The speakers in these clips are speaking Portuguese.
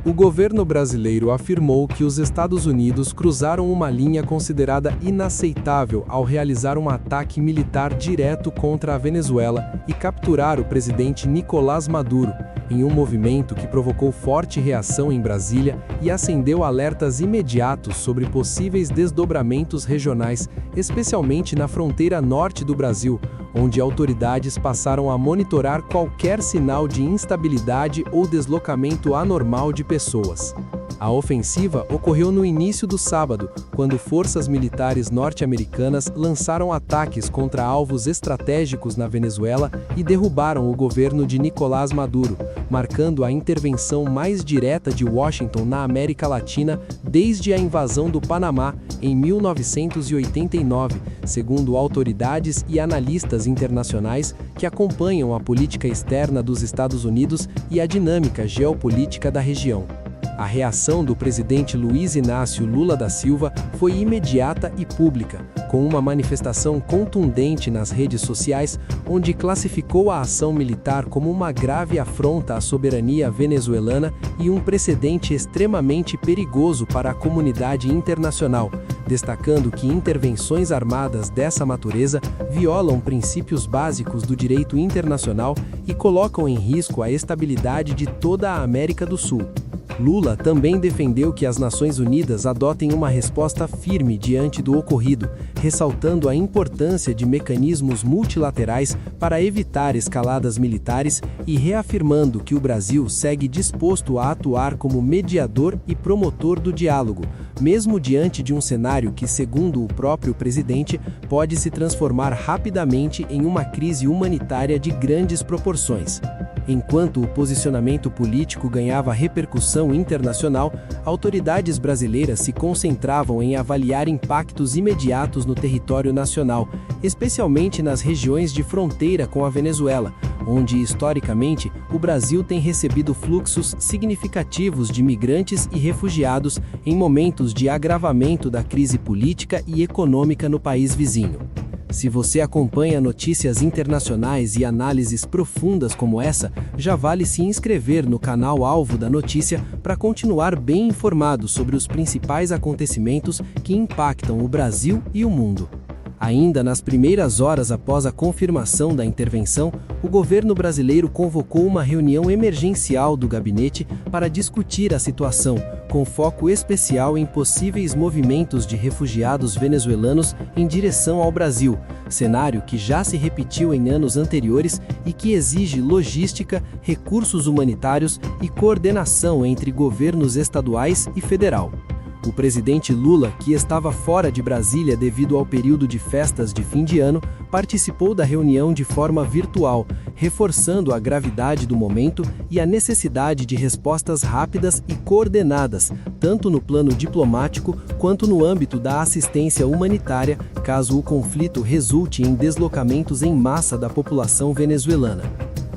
O governo brasileiro afirmou que os Estados Unidos cruzaram uma linha considerada inaceitável ao realizar um ataque militar direto contra a Venezuela e capturar o presidente Nicolás Maduro, em um movimento que provocou forte reação em Brasília e acendeu alertas imediatos sobre possíveis desdobramentos regionais, especialmente na fronteira norte do Brasil, onde autoridades passaram a monitorar qualquer sinal de instabilidade ou deslocamento anormal de pessoas. A ofensiva ocorreu no início do sábado, quando forças militares norte-americanas lançaram ataques contra alvos estratégicos na Venezuela e derrubaram o governo de Nicolás Maduro, marcando a intervenção mais direta de Washington na América Latina desde a invasão do Panamá em 1989, segundo autoridades e analistas internacionais que acompanham a política externa dos Estados Unidos e a dinâmica geopolítica da região. A reação do presidente Luiz Inácio Lula da Silva foi imediata e pública, com uma manifestação contundente nas redes sociais, onde classificou a ação militar como uma grave afronta à soberania venezuelana e um precedente extremamente perigoso para a comunidade internacional, destacando que intervenções armadas dessa natureza violam princípios básicos do direito internacional e colocam em risco a estabilidade de toda a América do Sul. Lula também defendeu que as Nações Unidas adotem uma resposta firme diante do ocorrido, ressaltando a importância de mecanismos multilaterais para evitar escaladas militares e reafirmando que o Brasil segue disposto a atuar como mediador e promotor do diálogo, mesmo diante de um cenário que, segundo o próprio presidente, pode se transformar rapidamente em uma crise humanitária de grandes proporções. Enquanto o posicionamento político ganhava repercussão internacional, autoridades brasileiras se concentravam em avaliar impactos imediatos no território nacional, especialmente nas regiões de fronteira com a Venezuela, onde, historicamente, o Brasil tem recebido fluxos significativos de migrantes e refugiados em momentos de agravamento da crise política e econômica no país vizinho. Se você acompanha notícias internacionais e análises profundas como essa, já vale se inscrever no canal Alvo da Notícia para continuar bem informado sobre os principais acontecimentos que impactam o Brasil e o mundo. Ainda nas primeiras horas após a confirmação da intervenção, o governo brasileiro convocou uma reunião emergencial do gabinete para discutir a situação, com foco especial em possíveis movimentos de refugiados venezuelanos em direção ao Brasil, cenário que já se repetiu em anos anteriores e que exige logística, recursos humanitários e coordenação entre governos estaduais e federal. O presidente Lula, que estava fora de Brasília devido ao período de festas de fim de ano, participou da reunião de forma virtual, reforçando a gravidade do momento e a necessidade de respostas rápidas e coordenadas, tanto no plano diplomático quanto no âmbito da assistência humanitária, caso o conflito resulte em deslocamentos em massa da população venezuelana.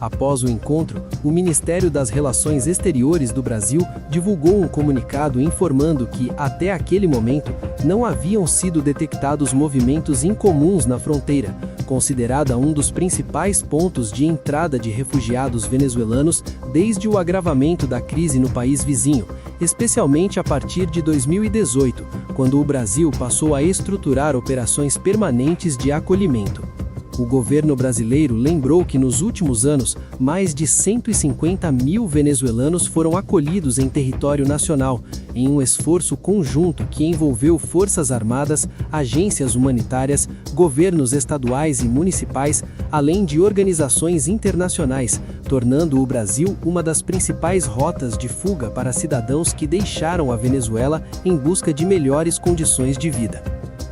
Após o encontro, o Ministério das Relações Exteriores do Brasil divulgou um comunicado informando que, até aquele momento, não haviam sido detectados movimentos incomuns na fronteira, considerada um dos principais pontos de entrada de refugiados venezuelanos desde o agravamento da crise no país vizinho, especialmente a partir de 2018, quando o Brasil passou a estruturar operações permanentes de acolhimento. O governo brasileiro lembrou que nos últimos anos, mais de 150 mil venezuelanos foram acolhidos em território nacional, em um esforço conjunto que envolveu forças armadas, agências humanitárias, governos estaduais e municipais, além de organizações internacionais, tornando o Brasil uma das principais rotas de fuga para cidadãos que deixaram a Venezuela em busca de melhores condições de vida.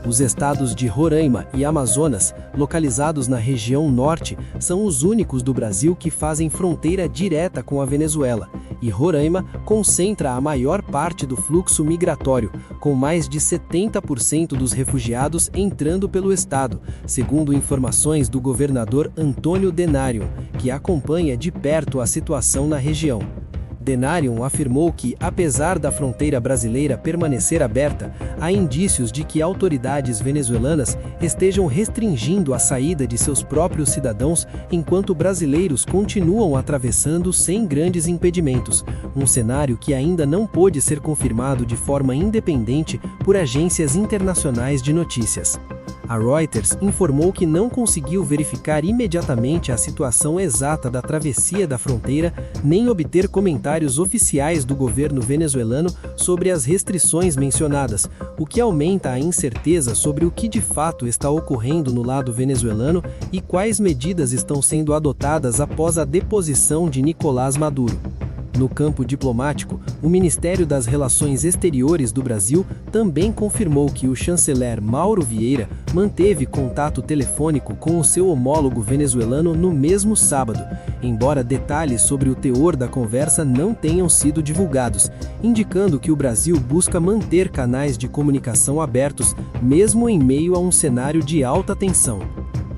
Os estados de Roraima e Amazonas, localizados na região norte, são os únicos do Brasil que fazem fronteira direta com a Venezuela, e Roraima concentra a maior parte do fluxo migratório, com mais de 70% dos refugiados entrando pelo estado, segundo informações do governador Antônio Denário, que acompanha de perto a situação na região. Denarium afirmou que, apesar da fronteira brasileira permanecer aberta, há indícios de que autoridades venezuelanas estejam restringindo a saída de seus próprios cidadãos enquanto brasileiros continuam atravessando sem grandes impedimentos, um cenário que ainda não pôde ser confirmado de forma independente por agências internacionais de notícias. A Reuters informou que não conseguiu verificar imediatamente a situação exata da travessia da fronteira, nem obter comentários oficiais do governo venezuelano sobre as restrições mencionadas, o que aumenta a incerteza sobre o que de fato está ocorrendo no lado venezuelano e quais medidas estão sendo adotadas após a deposição de Nicolás Maduro. No campo diplomático, o Ministério das Relações Exteriores do Brasil também confirmou que o chanceler Mauro Vieira manteve contato telefônico com o seu homólogo venezuelano no mesmo sábado, embora detalhes sobre o teor da conversa não tenham sido divulgados, indicando que o Brasil busca manter canais de comunicação abertos, mesmo em meio a um cenário de alta tensão.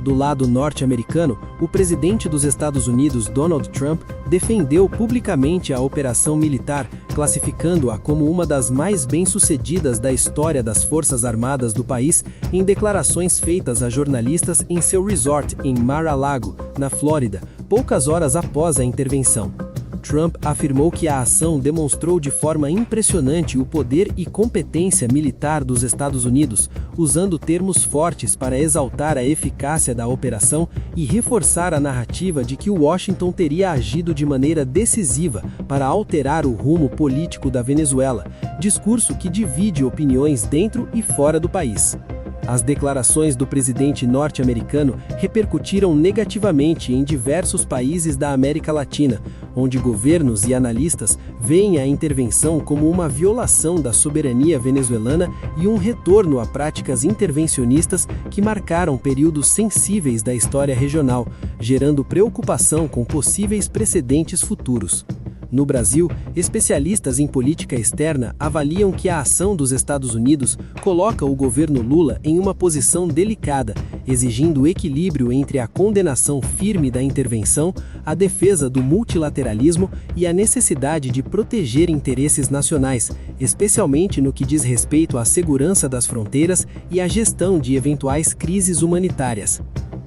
Do lado norte-americano, o presidente dos Estados Unidos, Donald Trump, defendeu publicamente a operação militar, classificando-a como uma das mais bem-sucedidas da história das Forças Armadas do país, em declarações feitas a jornalistas em seu resort em Mar-a-Lago, na Flórida, poucas horas após a intervenção. Trump afirmou que a ação demonstrou de forma impressionante o poder e competência militar dos Estados Unidos, usando termos fortes para exaltar a eficácia da operação e reforçar a narrativa de que Washington teria agido de maneira decisiva para alterar o rumo político da Venezuela, discurso que divide opiniões dentro e fora do país. As declarações do presidente norte-americano repercutiram negativamente em diversos países da América Latina, onde governos e analistas veem a intervenção como uma violação da soberania venezuelana e um retorno a práticas intervencionistas que marcaram períodos sensíveis da história regional, gerando preocupação com possíveis precedentes futuros. No Brasil, especialistas em política externa avaliam que a ação dos Estados Unidos coloca o governo Lula em uma posição delicada, exigindo equilíbrio entre a condenação firme da intervenção, a defesa do multilateralismo e a necessidade de proteger interesses nacionais, especialmente no que diz respeito à segurança das fronteiras e à gestão de eventuais crises humanitárias.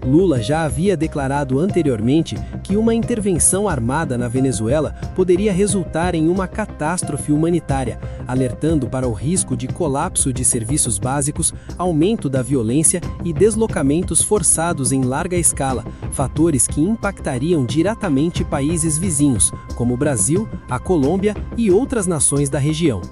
Lula já havia declarado anteriormente que uma intervenção armada na Venezuela poderia resultar em uma catástrofe humanitária, alertando para o risco de colapso de serviços básicos, aumento da violência e deslocamentos forçados em larga escala, fatores que impactariam diretamente países vizinhos, como o Brasil, a Colômbia e outras nações da região.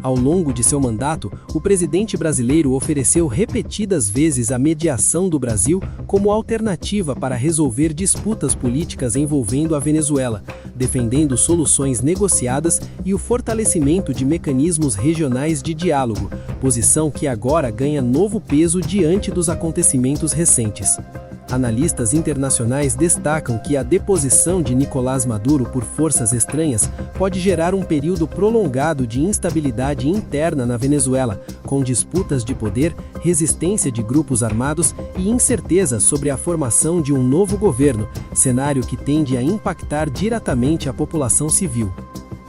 Ao longo de seu mandato, o presidente brasileiro ofereceu repetidas vezes a mediação do Brasil como alternativa para resolver disputas políticas envolvendo a Venezuela, defendendo soluções negociadas e o fortalecimento de mecanismos regionais de diálogo, posição que agora ganha novo peso diante dos acontecimentos recentes. Analistas internacionais destacam que a deposição de Nicolás Maduro por forças estranhas pode gerar um período prolongado de instabilidade interna na Venezuela, com disputas de poder, resistência de grupos armados e incerteza sobre a formação de um novo governo, cenário que tende a impactar diretamente a população civil.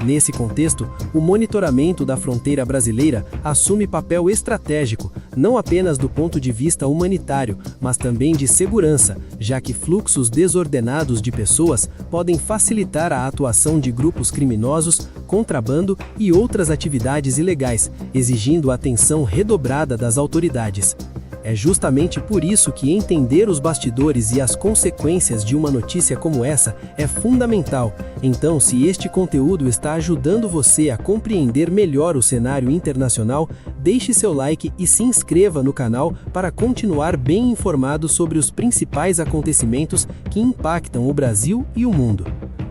Nesse contexto, o monitoramento da fronteira brasileira assume papel estratégico, não apenas do ponto de vista humanitário, mas também de segurança, já que fluxos desordenados de pessoas podem facilitar a atuação de grupos criminosos, contrabando e outras atividades ilegais, exigindo atenção redobrada das autoridades. É justamente por isso que entender os bastidores e as consequências de uma notícia como essa é fundamental. Então, se este conteúdo está ajudando você a compreender melhor o cenário internacional, deixe seu like e se inscreva no canal para continuar bem informado sobre os principais acontecimentos que impactam o Brasil e o mundo.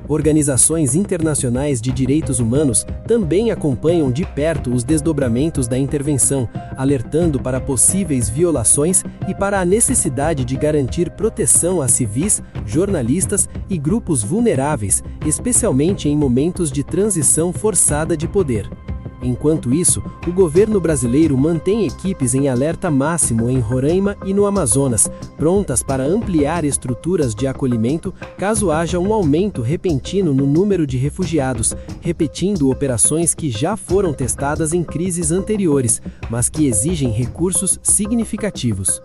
Organizações internacionais de direitos humanos também acompanham de perto os desdobramentos da intervenção, alertando para possíveis violações e para a necessidade de garantir proteção a civis, jornalistas e grupos vulneráveis, especialmente em momentos de transição forçada de poder. Enquanto isso, o governo brasileiro mantém equipes em alerta máximo em Roraima e no Amazonas, prontas para ampliar estruturas de acolhimento caso haja um aumento repentino no número de refugiados, repetindo operações que já foram testadas em crises anteriores, mas que exigem recursos significativos.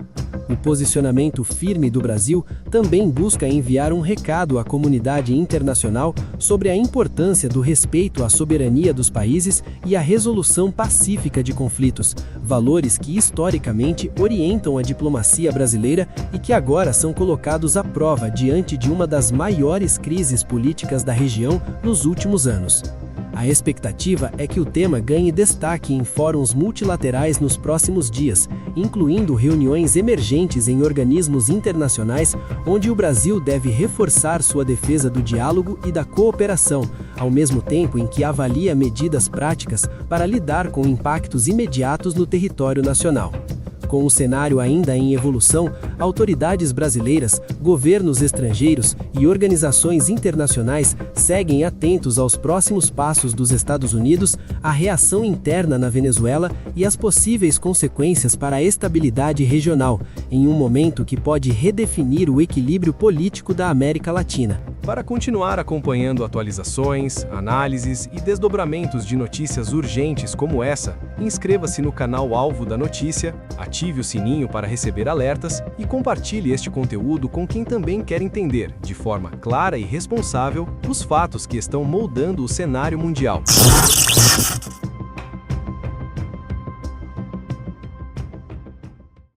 O posicionamento firme do Brasil também busca enviar um recado à comunidade internacional sobre a importância do respeito à soberania dos países e a resolução pacífica de conflitos, valores que historicamente orientam a diplomacia brasileira e que agora são colocados à prova diante de uma das maiores crises políticas da região nos últimos anos. A expectativa é que o tema ganhe destaque em fóruns multilaterais nos próximos dias, incluindo reuniões emergentes em organismos internacionais, onde o Brasil deve reforçar sua defesa do diálogo e da cooperação, ao mesmo tempo em que avalia medidas práticas para lidar com impactos imediatos no território nacional. Com o cenário ainda em evolução, autoridades brasileiras, governos estrangeiros e organizações internacionais seguem atentos aos próximos passos dos Estados Unidos, a reação interna na Venezuela e as possíveis consequências para a estabilidade regional, em um momento que pode redefinir o equilíbrio político da América Latina. Para continuar acompanhando atualizações, análises e desdobramentos de notícias urgentes como essa, inscreva-se no canal Alvo da Notícia, ative o sininho para receber alertas e compartilhe este conteúdo com quem também quer entender, de forma clara e responsável, os fatos que estão moldando o cenário mundial.